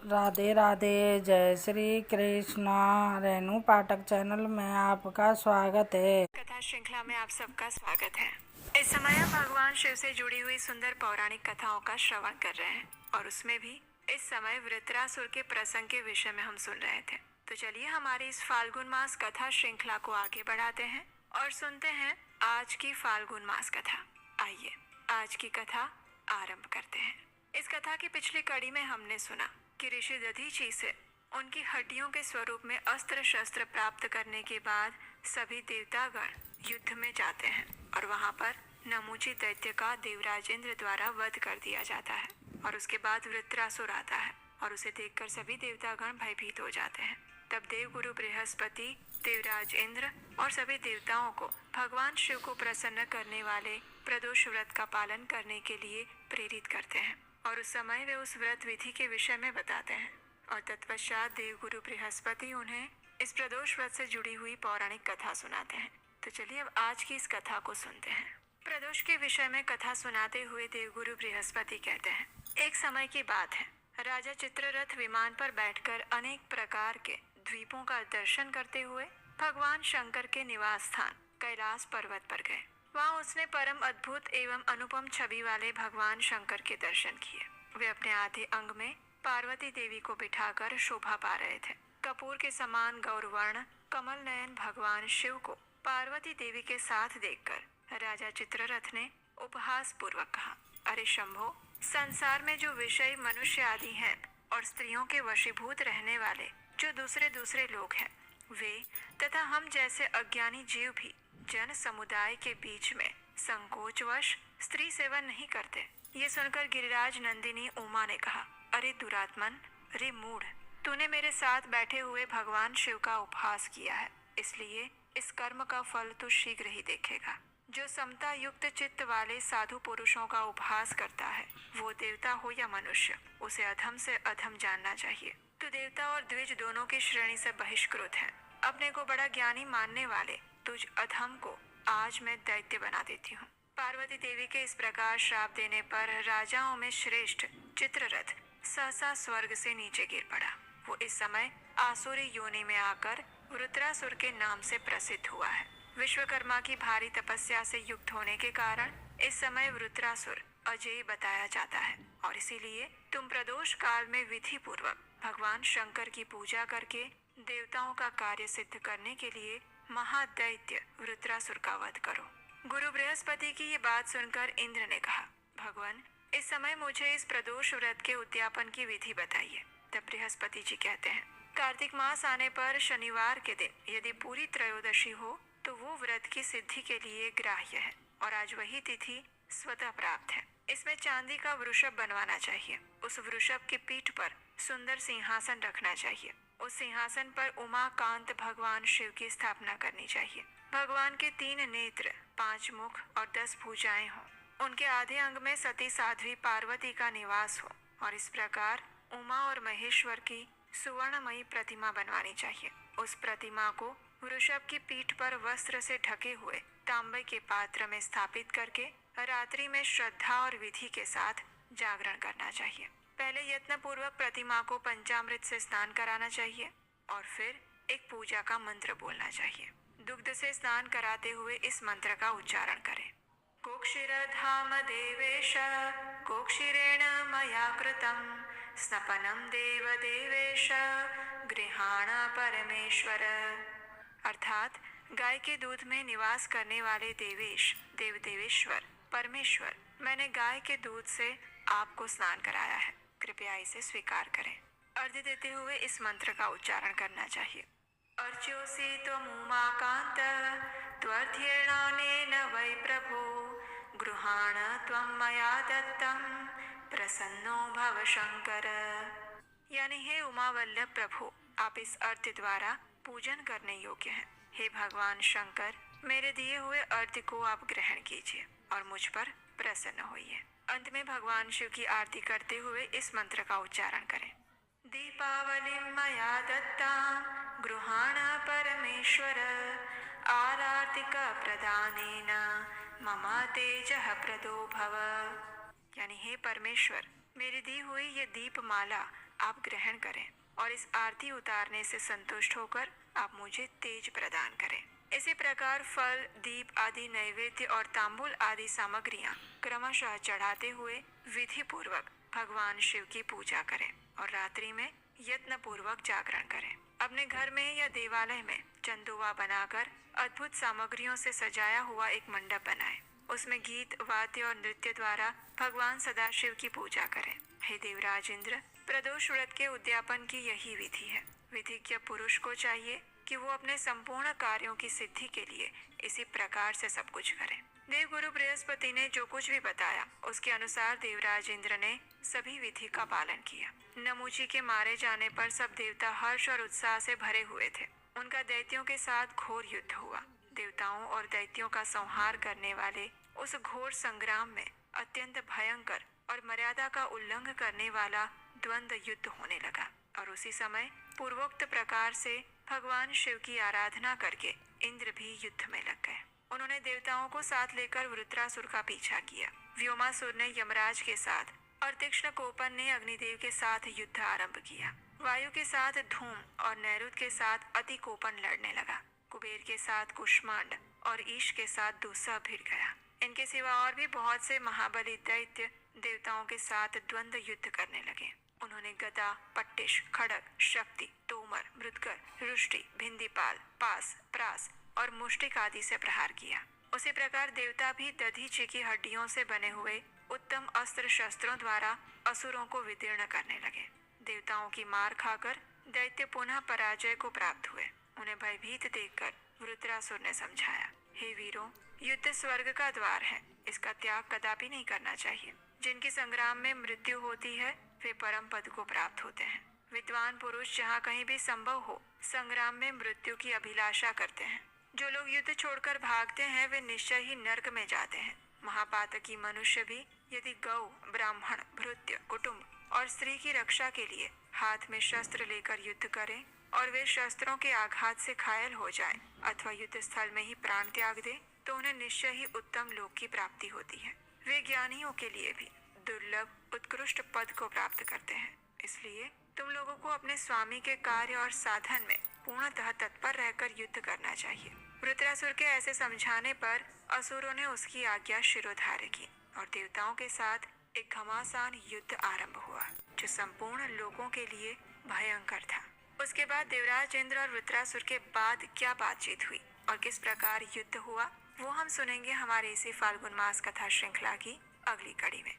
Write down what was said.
राधे राधे। जय श्री कृष्णा। रेणु पाठक चैनल में आपका स्वागत है। कथा श्रृंखला में आप सबका स्वागत है। इस समय हम भगवान शिव से जुड़ी हुई सुंदर पौराणिक कथाओं का श्रवण कर रहे हैं और उसमें भी इस समय वृत्रासुर के प्रसंग के विषय में हम सुन रहे थे। तो चलिए हमारी इस फाल्गुन मास कथा श्रृंखला को आगे बढ़ाते हैं और सुनते हैं आज की फाल्गुन मास कथा। आइए आज की कथा आरंभ करते हैं। इस कथा की पिछली कड़ी में हमने सुना कि ऋषि दधीची से उनकी हड्डियों के स्वरूप में अस्त्र शस्त्र प्राप्त करने के बाद सभी देवतागण युद्ध में जाते हैं और वहां पर नमूची दैत्य का देवराज इंद्र द्वारा वध कर दिया जाता है और उसके बाद वृत्रासुर आता है और उसे देखकर सभी देवतागण भयभीत हो जाते हैं। तब देवगुरु बृहस्पति देवराज इंद्र और सभी देवताओं को भगवान शिव को प्रसन्न करने वाले प्रदोष व्रत का पालन करने के लिए प्रेरित करते हैं और उस समय वे उस व्रत विधि के विषय में बताते हैं और तत्पश्चात देवगुरु बृहस्पति उन्हें इस प्रदोष व्रत से जुड़ी हुई पौराणिक कथा सुनाते हैं। तो चलिए अब आज की इस कथा को सुनते हैं। प्रदोष के विषय में कथा सुनाते हुए देवगुरु बृहस्पति कहते हैं, एक समय की बात है, राजा चित्ररथ विमान पर बैठकर अनेक प्रकार के द्वीपों का दर्शन करते हुए भगवान शंकर के निवास स्थान कैलाश पर्वत पर गए। वहाँ उसने परम अद्भुत एवं अनुपम छवि वाले भगवान शंकर के दर्शन किए। वे अपने आधे अंग में पार्वती देवी को बिठाकर शोभा पा रहे थे। कपूर के समान गौरवर्ण कमल नयन भगवान शिव को पार्वती देवी के साथ देखकर राजा चित्ररथ ने उपहास पूर्वक कहा, अरे शंभो, संसार में जो विषय मनुष्य आदि हैं और स्त्रियों के वशीभूत रहने वाले जो दूसरे दूसरे लोग हैं, वे तथा हम जैसे अज्ञानी जीव भी जन समुदाय के बीच में संकोचवश स्त्री सेवन नहीं करते। ये सुनकर गिरिराज नंदिनी उमा ने कहा, अरे दुरात्मन, अरे मूढ़, तूने मेरे साथ बैठे हुए भगवान शिव का उपहास किया है, इसलिए इस कर्म का फल तू शीघ्र ही देखेगा। जो समता युक्त चित्त वाले साधु पुरुषों का उपहास करता है, वो देवता हो या मनुष्य, उसे अधम से अधम जानना चाहिए। तू देवता और द्विज दोनों की श्रेणी से बहिष्कृत है। अपने को बड़ा ज्ञानी मानने वाले तुझ अधम को आज मैं दैत्य बना देती हूँ। पार्वती देवी के इस प्रकार श्राप देने पर राजाओं में श्रेष्ठ चित्ररथ सहसा स्वर्ग से नीचे गिर पड़ा। वो इस समय आसुरी योनि में आकर वृत्रासुर के नाम से प्रसिद्ध हुआ है। विश्वकर्मा की भारी तपस्या से युक्त होने के कारण इस समय वृत्रासुर अजेय बताया जाता है और इसीलिए तुम प्रदोष काल में विधि पूर्वक भगवान शंकर की पूजा करके देवताओं का कार्य सिद्ध करने के लिए महादैत्य वृत्रासुर का वध करो। गुरु बृहस्पति की ये बात सुनकर इंद्र ने कहा, भगवान, इस समय मुझे इस प्रदोष व्रत के उद्यापन की विधि बताइए। तब बृहस्पति जी कहते हैं, कार्तिक मास आने पर शनिवार के दिन यदि पूरी त्रयोदशी हो तो वो व्रत की सिद्धि के लिए ग्राह्य है और आज वही तिथि स्वतः प्राप्त है। इसमें चांदी का वृषभ बनवाना चाहिए। उस वृषभ की पीठ पर सुंदर सिंहासन रखना चाहिए। उस सिंहासन पर उमाकांत भगवान शिव की स्थापना करनी चाहिए। भगवान के 3 नेत्र, 5 मुख और 10 भुजाएं हों। उनके आधे अंग में सती साध्वी पार्वती का निवास हो और इस प्रकार उमा और महेश्वर की सुवर्णमयी प्रतिमा बनवानी चाहिए। उस प्रतिमा को वृषभ की पीठ पर वस्त्र से ढके हुए तांबे के पात्र में स्थापित करके रात्रि में श्रद्धा और विधि के साथ जागरण करना चाहिए। पहले यत्न पूर्वक प्रतिमा को पंचामृत से स्नान कराना चाहिए और फिर एक पूजा का मंत्र बोलना चाहिए। दुग्ध से स्नान कराते हुए इस मंत्र का उच्चारण करें। कोक्षिरधाम देवेश कोक्षिरेण मया कृतं स्नपनं देव देवेश गृहाण परमेश्वर। अर्थात गाय के दूध में निवास करने वाले देवेश, देव देवेश्वर, परमेश्वर, मैंने गाय के दूध से आपको स्नान कराया है, कृपया इसे स्वीकार करें। अर्घ्य देते हुए इस मंत्र का उच्चारण करना चाहिए। अर्च्योऽसि त्वमुमाकान्त त्वर्थ्येणानेन वै प्रभो गृहाण त्वं मया दत्तं प्रसन्नो भव शंकर। यानी हे उमावल्लभ प्रभु, आप इस अर्घ्य द्वारा पूजन करने योग्य हैं। हे भगवान शंकर, मेरे दिए हुए अर्घ्य को आप ग्रहण कीजिए और मुझ पर प्रसन्न होइए। अंत में भगवान शिव की आरती करते हुए इस मंत्र का उच्चारण करें। दीपावलिं मया दत्ता गृहाण परमेश्वर आरार्तिक प्रदानेन मम तेजः प्रदो भव। यानी हे परमेश्वर, मेरी दी हुई ये दीपमाला आप ग्रहण करें और इस आरती उतारने से संतुष्ट होकर आप मुझे तेज प्रदान करें। इसी प्रकार फल, दीप आदि नैवेद्य और तांबूल आदि सामग्रियां क्रमशः चढ़ाते हुए विधि पूर्वक भगवान शिव की पूजा करें और रात्रि में यत्न पूर्वक जागरण करें। अपने घर में या देवालय में चंदुआ बनाकर अद्भुत सामग्रियों से सजाया हुआ एक मंडप बनाएं। उसमें गीत, वाद्य और नृत्य द्वारा भगवान सदाशिव की पूजा करें। हे देवराज इंद्र, प्रदोष व्रत के उद्यापन की यही विधि है। विधिज्ञ पुरुष को चाहिए कि वो अपने संपूर्ण कार्यों की सिद्धि के लिए इसी प्रकार से सब कुछ करे। देवगुरु बृहस्पति ने जो कुछ भी बताया उसके अनुसार देवराज इंद्र ने सभी विधि का पालन किया। नमूची के मारे जाने पर सब देवता हर्ष और उत्साह से भरे हुए थे। उनका दैत्यों के साथ घोर युद्ध हुआ। देवताओं और दैत्यों का संहार करने वाले उस घोर संग्राम में अत्यंत भयंकर और मर्यादा का उल्लंघन करने वाला द्वंद्व युद्ध होने लगा और उसी समय पूर्वोक्त प्रकार से भगवान शिव की आराधना करके इंद्र भी युद्ध में लग गए। उन्होंने देवताओं को साथ लेकर वृत्रासुर का पीछा किया। व्योमासुर ने यमराज के साथ और तीक्ष्ण कोपन ने अग्निदेव के साथ युद्ध आरंभ किया। वायु के साथ धूम और नैरुत के साथ अति कोपन लड़ने लगा। कुबेर के साथ कुष्मांड और ईश के साथ दूसरा भिड़ गया। इनके सिवा और भी बहुत से महाबली दैत्य देवताओं के साथ द्वंद्व युद्ध करने लगे। उन्होंने गदा, पट्टिश, खड़ग, शक्ति, तोमर, मृदगर, रुष्टि, भिंदीपाल, पास, प्रास और मुष्टिक आदि से प्रहार किया। उसी प्रकार देवता भी दधीची की हड्डियों से बने हुए उत्तम अस्त्र शस्त्रों द्वारा असुरों को विदीर्ण करने लगे। देवताओं की मार खाकर दैत्य पुनः पराजय को प्राप्त हुए। उन्हें भयभीत देखकर वृत्रासुर ने समझाया, हे वीरों, युद्ध स्वर्ग का द्वार है, इसका त्याग कदापि नहीं करना चाहिए। जिनकी संग्राम में मृत्यु होती है वे परम पद को प्राप्त होते हैं। विद्वान पुरुष जहाँ कहीं भी संभव हो संग्राम में मृत्यु की अभिलाषा करते हैं। जो लोग युद्ध छोड़कर भागते हैं वे निश्चय ही नर्क में जाते हैं। महापातकी मनुष्य भी यदि गौ, ब्राह्मण, भृत्य, कुटुंब और स्त्री की रक्षा के लिए हाथ में शस्त्र लेकर युद्ध करें और वे शस्त्रों के आघात से घायल हो जाएं अथवा युद्ध स्थल में ही प्राण त्याग दें तो उन्हें निश्चय ही उत्तम लोक की प्राप्ति होती है। वे ज्ञानियों के लिए भी दुर्लभ उत्कृष्ट पद को प्राप्त करते हैं। इसलिए तुम लोगों को अपने स्वामी के कार्य और साधन में पूर्णतः तत्पर रहकर युद्ध करना चाहिए। वृत्रासुर के ऐसे समझाने पर असुरों ने उसकी आज्ञा शिरोधार्य की और देवताओं के साथ एक घमासान युद्ध आरंभ हुआ जो संपूर्ण लोगों के लिए भयंकर था। उसके बाद देवराज इंद्र और वृत्रासुर के बाद क्या बातचीत हुई और किस प्रकार युद्ध हुआ वो हम सुनेंगे हमारे इसी फाल्गुन मास कथा श्रृंखला की अगली कड़ी में।